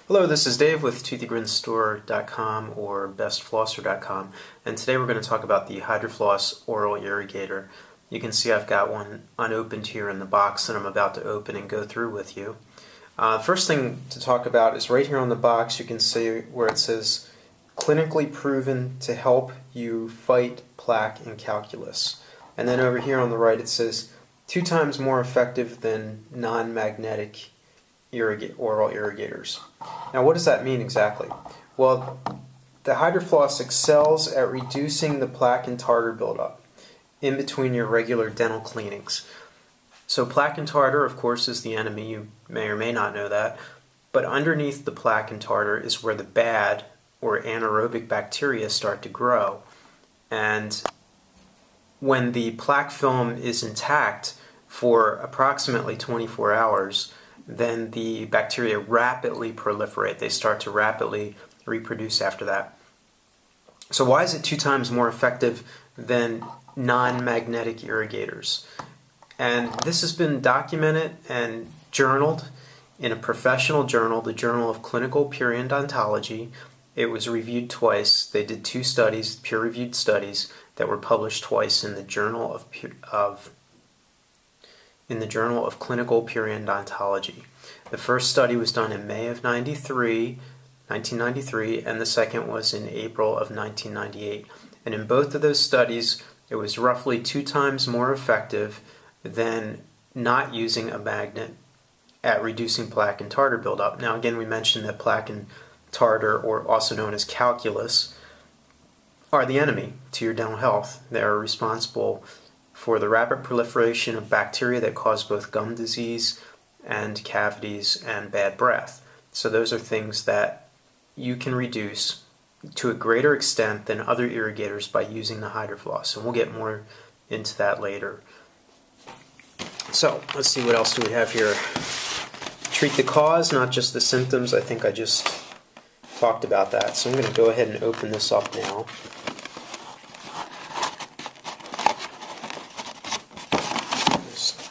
Hello, this is Dave with ToothyGrinStore.com or BestFlosser.com, and today we're going to talk about the HydroFloss Oral Irrigator. You can see I've got one unopened here in the box that I'm about to open and go through with you. First thing to talk about is right here on the box you can see where it says clinically proven to help you fight plaque and calculus. And then over here on the right it says 2 times more effective than non-magnetic oral irrigators. Now what does that mean exactly? Well, the HydroFloss excels at reducing the plaque and tartar buildup in between your regular dental cleanings. So plaque and tartar, of course, is the enemy. You may or may not know that. But underneath the plaque and tartar is where the bad or anaerobic bacteria start to grow. And when the plaque film is intact for approximately 24 hours, then the bacteria rapidly proliferate. They start to rapidly reproduce after that. So why is it 2 times more effective than non-magnetic irrigators? And this has been documented and journaled in a professional journal, the Journal of Clinical Periodontology. It was reviewed twice. They did 2 studies, peer-reviewed studies, that were published twice in the Journal of Clinical Periodontology. The first study was done in May of 1993, and the second was in April of 1998. And in both of those studies, it was roughly 2 times more effective than not using a magnet at reducing plaque and tartar buildup. Now again, we mentioned that plaque and tartar, or also known as calculus, are the enemy to your dental health. They are responsible for the rapid proliferation of bacteria that cause both gum disease and cavities and bad breath. So those are things that you can reduce to a greater extent than other irrigators by using the HydroFloss, and we'll get more into that later. So let's see, what else do we have here? Treat the cause, not just the symptoms. I think I just talked about that. So I'm going to go ahead and open this up now.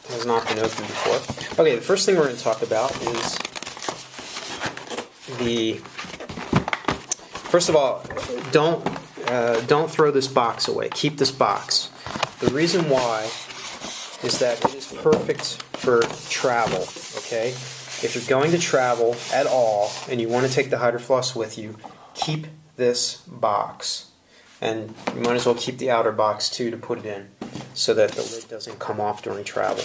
Has not been opened before. Okay, the first thing we're going to talk about is first of all, don't throw this box away. Keep this box. The reason why is that it is perfect for travel. Okay, if you're going to travel at all and you want to take the HydroFloss with you, keep this box, and you might as well keep the outer box too to put it in, so that the lid doesn't come off during travel.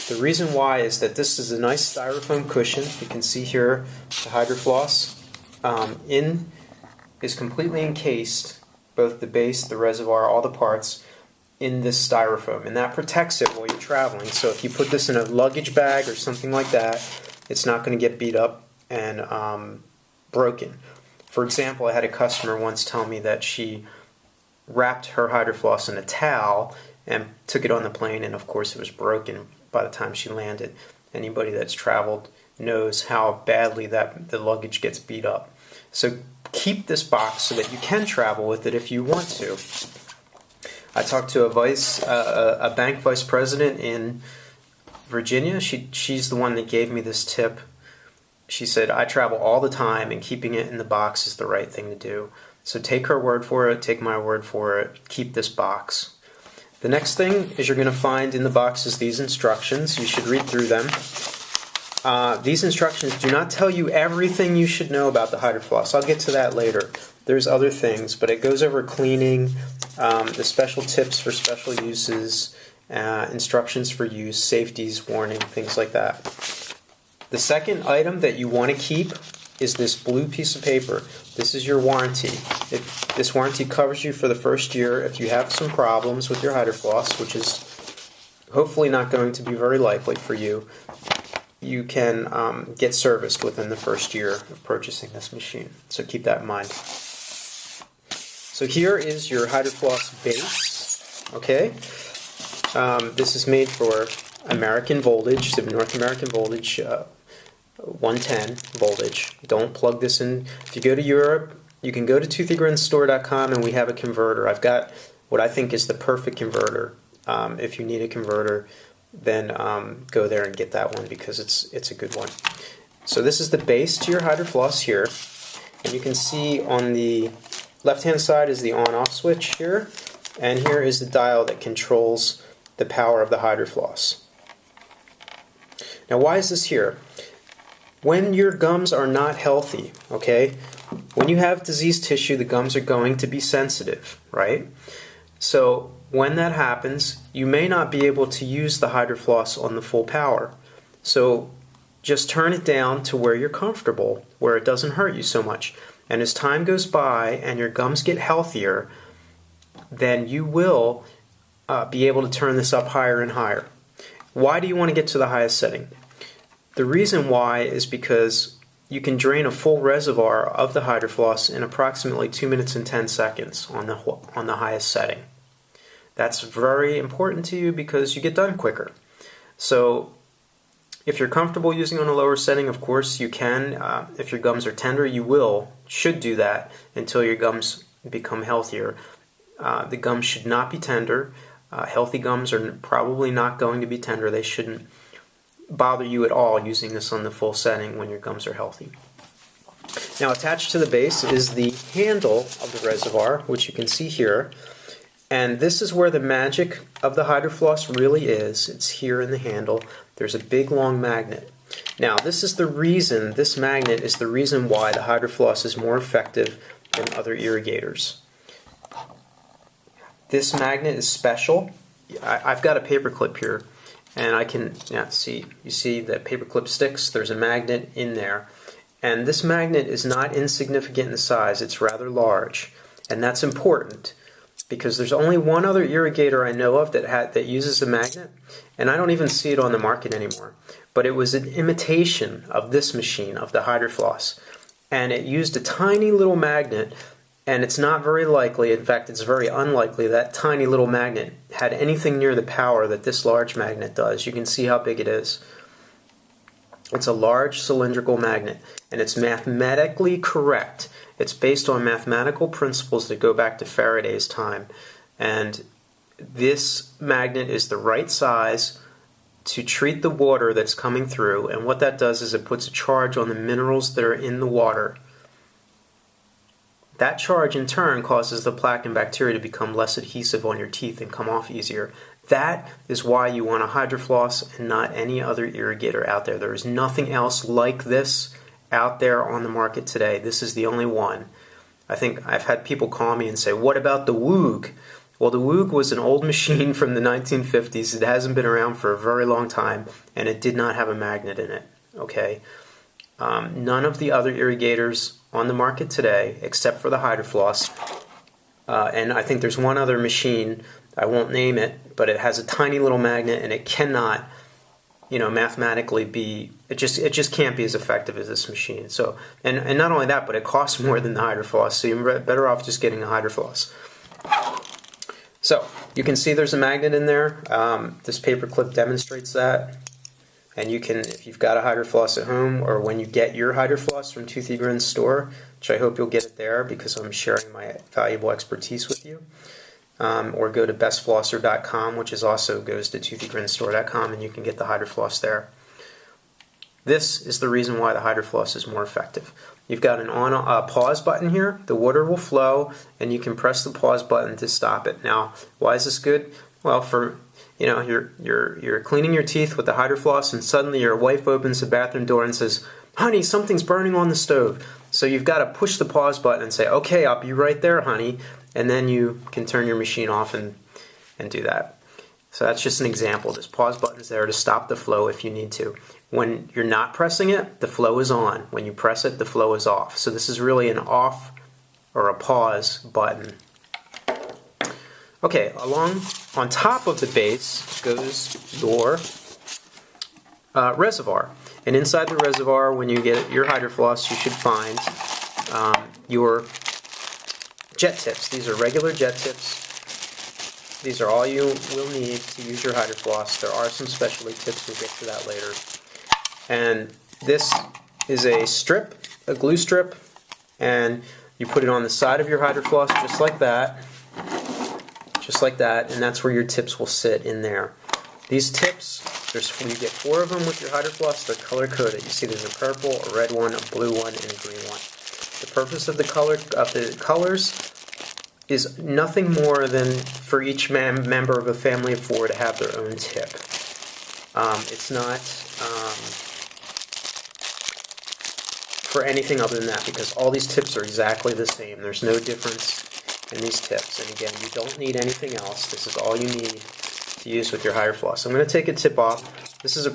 The reason why is that this is a nice styrofoam cushion. You can see here the HydroFloss is completely encased, both the base, the reservoir, all the parts, in this styrofoam, and that protects it while you're traveling. So if you put this in a luggage bag or something like that, it's not going to get beat up and broken. For example, I had a customer once tell me that she wrapped her HydroFloss in a towel and took it on the plane, and of course it was broken by the time she landed. Anybody that's traveled knows how badly the luggage gets beat up. So keep this box so that you can travel with it if you want to. I talked to a bank vice president in Virginia. She's the one that gave me this tip. She said, I travel all the time, and keeping it in the box is the right thing to do. So take her word for it, take my word for it, keep this box. The next thing is you're going to find in the box is these instructions. You should read through them. These instructions do not tell you everything you should know about the HydroFloss. I'll get to that later. There's other things, but it goes over cleaning, the special tips for special uses, instructions for use, safeties, warning, things like that. The second item that you want to keep is this blue piece of paper. This is your warranty. This warranty covers you for the first year. If you have some problems with your HydroFloss, which is hopefully not going to be very likely for you, you can get serviced within the first year of purchasing this machine. So keep that in mind. So here is your HydroFloss base. Okay, this is made for American voltage, so North American voltage, 110 voltage. Don't plug this in. If you go to Europe, you can go to ToothyGrinStore.com, and we have a converter. I've got what I think is the perfect converter. If you need a converter, then go there and get that one, because it's a good one. So this is the base to your HydroFloss here, and you can see on the left-hand side is the on-off switch here, and here is the dial that controls the power of the HydroFloss. Now why is this here? When your gums are not healthy, okay, when you have diseased tissue, the gums are going to be sensitive, right? So when that happens, you may not be able to use the HydroFloss on the full power. So just turn it down to where you're comfortable, where it doesn't hurt you so much. And as time goes by and your gums get healthier, then you will be able to turn this up higher and higher. Why do you want to get to the highest setting? The reason why is because you can drain a full reservoir of the HydroFloss in approximately 2 minutes and 10 seconds on the highest setting. That's very important to you because you get done quicker. So if you're comfortable using on a lower setting, of course you can. If your gums are tender, you should do that until your gums become healthier. The gums should not be tender. Healthy gums are probably not going to be tender. They shouldn't bother you at all using this on the full setting when your gums are healthy. Now attached to the base is the handle of the reservoir, which you can see here. And this is where the magic of the HydroFloss really is. It's here in the handle. There's a big long magnet. Now this magnet is the reason why the HydroFloss is more effective than other irrigators. This magnet is special. I've got a paper clip here, and I can see. You see that paper clip sticks. There's a magnet in there, and this magnet is not insignificant in size. It's rather large, and that's important because there's only one other irrigator I know of that uses a magnet, and I don't even see it on the market anymore. But it was an imitation of this machine, of the HydroFloss, and it used a tiny little magnet. And it's not very likely, in fact it's very unlikely, that tiny little magnet had anything near the power that this large magnet does. You can see how big it is. It's a large cylindrical magnet, and it's mathematically correct. It's based on mathematical principles that go back to Faraday's time. And this magnet is the right size to treat the water that's coming through, and what that does is it puts a charge on the minerals that are in the water. That charge in turn causes the plaque and bacteria to become less adhesive on your teeth and come off easier. That is why you want a HydroFloss and not any other irrigator out there. There is nothing else like this out there on the market today. This is the only one. I think I've had people call me and say, what about the Woog? Well, the Woog was an old machine from the 1950s. It hasn't been around for a very long time, and it did not have a magnet in it. Okay? None of the other irrigators on the market today, except for the HydroFloss, and I think there's one other machine, I won't name it, but it has a tiny little magnet, and it cannot, mathematically be, it just can't be as effective as this machine. So, and not only that, but it costs more than the HydroFloss, so you're better off just getting a HydroFloss. So, you can see there's a magnet in there. This paper clip demonstrates that. And you can, if you've got a HydroFloss at home, or when you get your HydroFloss from Toothy Grin's store, which I hope you'll get it there because I'm sharing my valuable expertise with you, or go to bestflosser.com, which is also goes to toothygrinstore.com, and you can get the HydroFloss there. This is the reason why the HydroFloss is more effective. You've got an pause button here. The water will flow, and you can press the pause button to stop it. Now, why is this good? Well, for you're cleaning your teeth with the HydroFloss, and suddenly your wife opens the bathroom door and says, honey, something's burning on the stove. So you've got to push the pause button and say, okay, I'll be right there, honey, and then you can turn your machine off and do that. So that's just an example. This pause button is there to stop the flow if you need to. When you're not pressing it, the flow is on. When you press it, the flow is off. So this is really an off or a pause button. Okay, on top of the base goes your reservoir. And inside the reservoir, when you get your HydroFloss, you should find your jet tips. These are regular jet tips. These are all you will need to use your HydroFloss. There are some specialty tips, we'll get to that later. And this is a strip, a glue strip, and you put it on the side of your HydroFloss just like that. Just like that, and that's where your tips will sit in there. These tips You get 4 of them with your HydroFloss. They're color-coded. You see there's a purple, a red one, a blue one, and a green one. The purpose of the colors is nothing more than for each member of a family of 4 to have their own tip. It's not for anything other than that, because all these tips are exactly the same. There's no difference in these tips. And again, you don't need anything else. This is all you need to use with your HydroFloss. I'm going to take a tip off. This is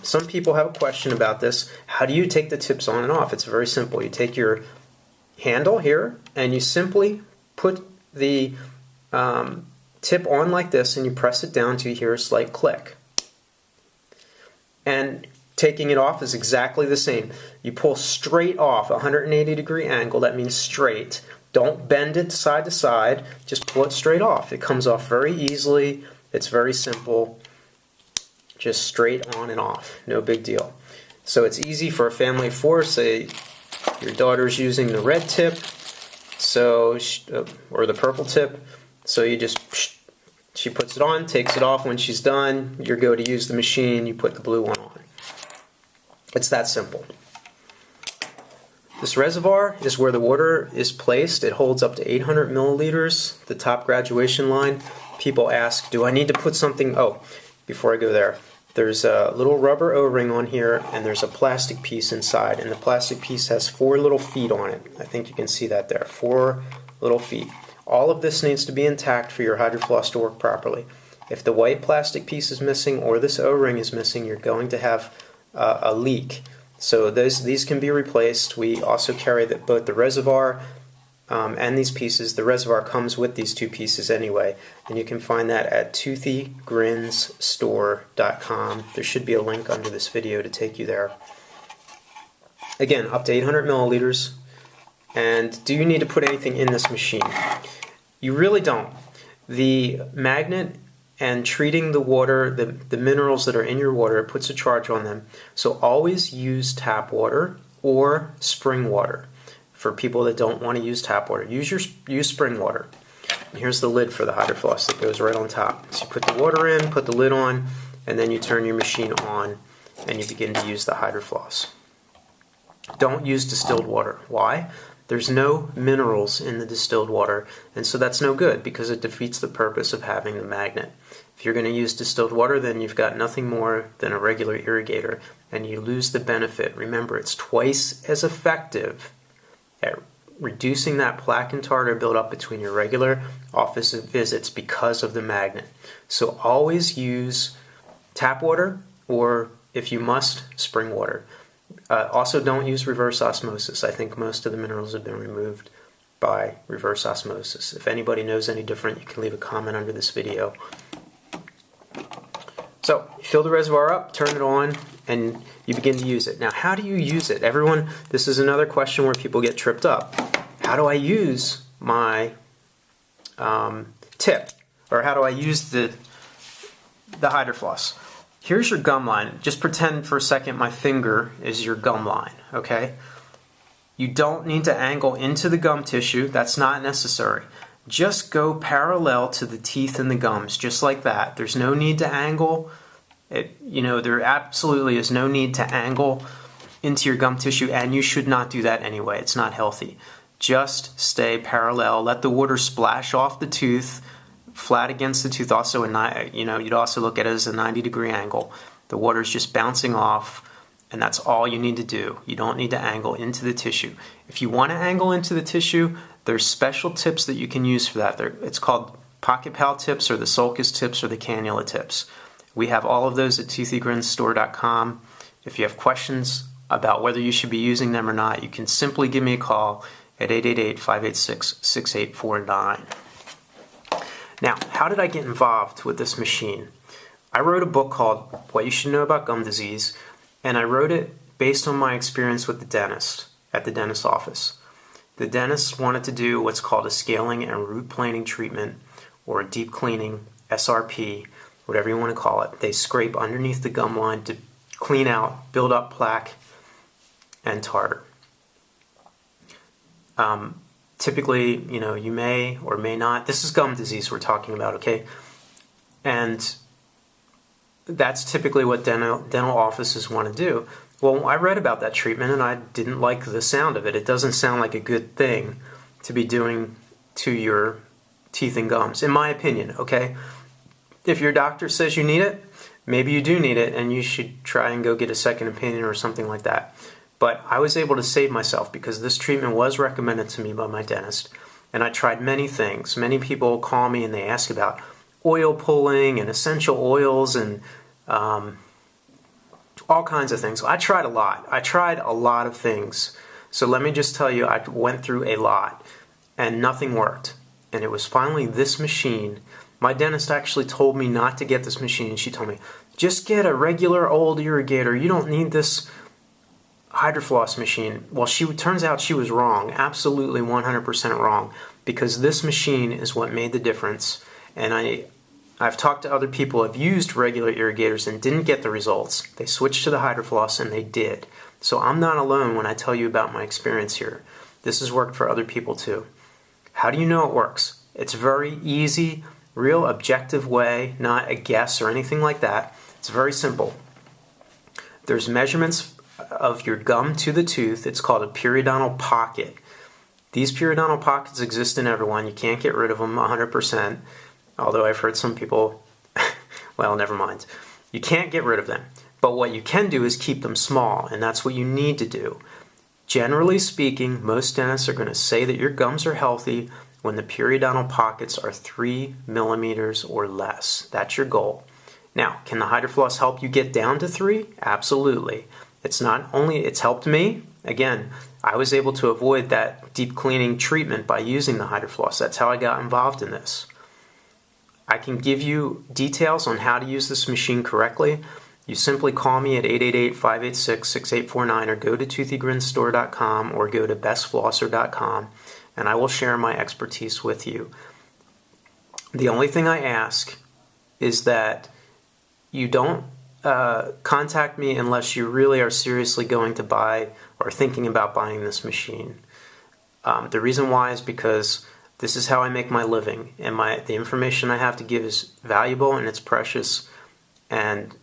some people have a question about this. How do you take the tips on and off? It's very simple. You take your handle here and you simply put the tip on like this, and you press it down till you hear a slight click. And taking it off is exactly the same. You pull straight off, 180-degree angle. That means straight. Don't bend it side to side. Just pull it straight off. It comes off very easily. It's very simple. Just straight on and off. No big deal. So it's easy for a family of 4. Say your daughter's using the red tip, or the purple tip. So you just, she puts it on, takes it off. When she's done, you go to use the machine, you put the blue one on. It's that simple. This reservoir is where the water is placed. It holds up to 800 milliliters, the top graduation line. People ask, do I need to put something? Oh, before I go there, there's a little rubber O-ring on here, and there's a plastic piece inside, and the plastic piece has 4 little feet on it. I think you can see that there, 4 little feet. All of this needs to be intact for your HydroFloss to work properly. If the white plastic piece is missing or this O-ring is missing, you're going to have a leak. So these can be replaced. We also carry both the reservoir and these pieces. The reservoir comes with these 2 pieces anyway, and you can find that at toothygrinsstore.com. There should be a link under this video to take you there. Again, up to 800 milliliters. And do you need to put anything in this machine? You really don't. The magnet and treating the water, the minerals that are in your water, it puts a charge on them. So always use tap water or spring water. For people that don't want to use tap water, use spring water. And here's the lid for the HydroFloss that goes right on top. So you put the water in, put the lid on, and then you turn your machine on and you begin to use the HydroFloss. Don't use distilled water. Why? There's no minerals in the distilled water, and so that's no good because it defeats the purpose of having the magnet. If you're going to use distilled water, then you've got nothing more than a regular irrigator, and you lose the benefit. Remember, it's twice as effective at reducing that plaque and tartar buildup between your regular office visits because of the magnet. So always use tap water, or if you must, spring water. Also, don't use reverse osmosis. I think most of the minerals have been removed by reverse osmosis. If anybody knows any different, you can leave a comment under this video. So, you fill the reservoir up, turn it on, and you begin to use it. Now, how do you use it? Everyone, this is another question where people get tripped up. How do I use my tip? Or how do I use the HydroFloss? Here's your gum line. Just pretend for a second my finger is your gum line, okay? You don't need to angle into the gum tissue. That's not necessary. Just go parallel to the teeth and the gums, just like that. There's no need to angle. There absolutely is no need to angle into your gum tissue, and you should not do that anyway. It's not healthy. Just stay parallel. Let the water splash off the tooth, flat against the tooth. Also, you'd also look at it as a 90-degree angle. The water's just bouncing off, and that's all you need to do. You don't need to angle into the tissue. If you want to angle into the tissue, there's special tips that you can use for that. It's called Pocket Pal tips, or the Sulcus tips, or the cannula tips. We have all of those at toothygrinsstore.com. If you have questions about whether you should be using them or not, you can simply give me a call at 888-586-6849. Now, how did I get involved with this machine? I wrote a book called What You Should Know About Gum Disease, and I wrote it based on my experience with the dentist at the dentist's office. The dentist wanted to do what's called a scaling and root planing treatment, or a deep cleaning, SRP, whatever you want to call it. They scrape underneath the gum line to clean out, build up plaque and tartar. Typically, you may or may not. This is gum disease we're talking about, okay? And that's typically what dental offices want to do. Well, I read about that treatment and I didn't like the sound of it. It doesn't sound like a good thing to be doing to your teeth and gums, in my opinion, okay? If your doctor says you need it, maybe you do need it and you should try and go get a second opinion or something like that. But I was able to save myself because this treatment was recommended to me by my dentist. And I tried many things. Many people call me and they ask about oil pulling and essential oils and all kinds of things. I tried a lot. I tried a lot of things. So let me just tell you, I went through a lot and nothing worked. And it was finally this machine. My dentist actually told me not to get this machine. She told me, just get a regular old Irrigator. You don't need this HydroFloss machine. Well, turns out she was wrong, absolutely 100% wrong, because this machine is what made the difference. And I've talked to other people who have used regular irrigators and didn't get the results. They switched to the HydroFloss and they did. So I'm not alone when I tell you about my experience here. This has worked for other people too. How do you know it works? It's very easy, real objective way, not a guess or anything like that. It's very simple. There's measurements of your gum to the tooth. It's called a periodontal pocket. These periodontal pockets exist in everyone. You can't get rid of them 100%, although I've heard some people, well, never mind. You can't get rid of them. But what you can do is keep them small, and that's what you need to do. Generally speaking, most dentists are going to say that your gums are healthy when the periodontal pockets are 3 millimeters or less. That's your goal. Now, can the HydroFloss help you get down to 3? Absolutely. It's helped me. Again, I was able to avoid that deep cleaning treatment by using the HydroFloss. That's how I got involved in this. I can give you details on how to use this machine correctly. You simply call me at 888-586-6849 or go to toothygrinstore.com or go to bestflosser.com and I will share my expertise with you. The only thing I ask is that you don't contact me unless you really are seriously going to buy or thinking about buying this machine. The reason why is because this is how I make my living, and the information I have to give is valuable and it's precious, and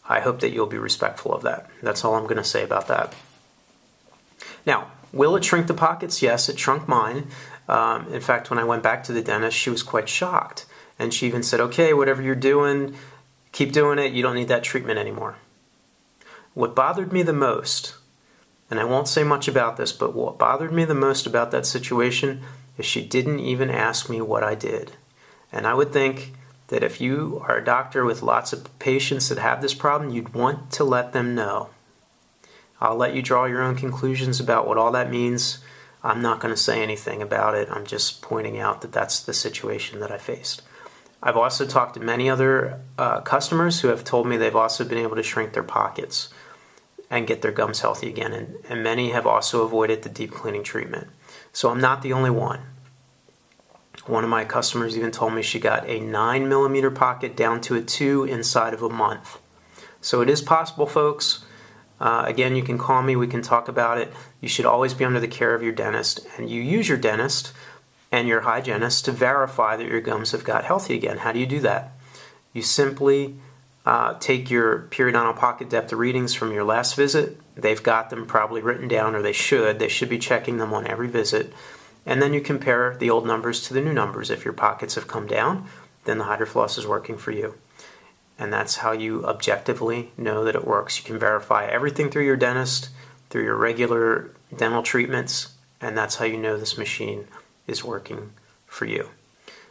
I hope that you'll be respectful of that. That's all I'm going to say about that. Now, will it shrink the pockets? Yes, it shrunk mine. In fact, when I went back to the dentist, she was quite shocked, and she even said, okay, whatever you're doing, keep doing it. You don't need that treatment anymore. What bothered me the most, and I won't say much about this, but what bothered me the most about that situation is she didn't even ask me what I did. And I would think that if you are a doctor with lots of patients that have this problem, you'd want to let them know. I'll let you draw your own conclusions about what all that means. I'm not going to say anything about it. I'm just pointing out that that's the situation that I faced. I've also talked to many other customers who have told me they've also been able to shrink their pockets and get their gums healthy again, and many have also avoided the deep cleaning treatment. So I'm not the only one. One of my customers even told me she got a 9 millimeter pocket down to a 2 inside of a month. So it is possible, folks. Again, you can call me, we can talk about it. You should always be under the care of your dentist, and you use your dentist and your hygienist to verify that your gums have got healthy again. How do you do that? You simply take your periodontal pocket depth readings from your last visit. They've got them probably written down, or they should. They should be checking them on every visit. And then you compare the old numbers to the new numbers. If your pockets have come down, then the HydroFloss is working for you. And that's how you objectively know that it works. You can verify everything through your dentist, through your regular dental treatments, and that's how you know this machine is working for you.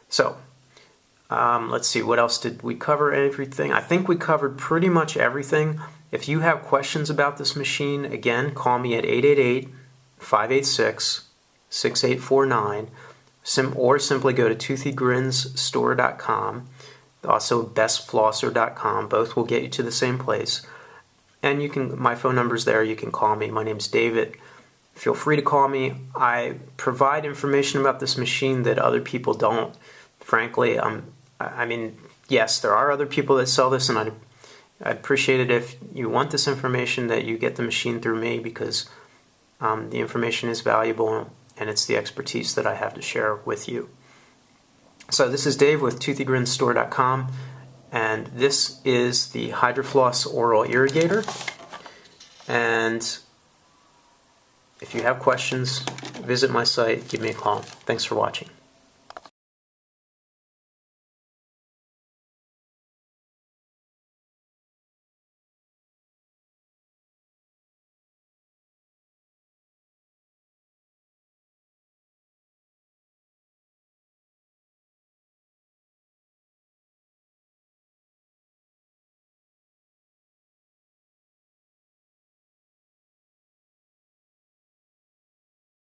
So, let's see, what else did we cover? Everything? I think we covered pretty much everything. If you have questions about this machine, again, call me at 888-586-6849, or simply go to toothygrinstore.com, also bestflosser.com. Both will get you to the same place. And my phone number's there. You can call me. My name's David. Feel free to call me. I provide information about this machine that other people don't. Frankly, I mean, yes, there are other people that sell this, and I'd appreciate it if you want this information that you get the machine through me, because the information is valuable and it's the expertise that I have to share with you. So this is Dave with toothygrinstore.com, And this is the HydroFloss Oral Irrigator. And if you have questions, visit my site, give me a call. Thanks for watching.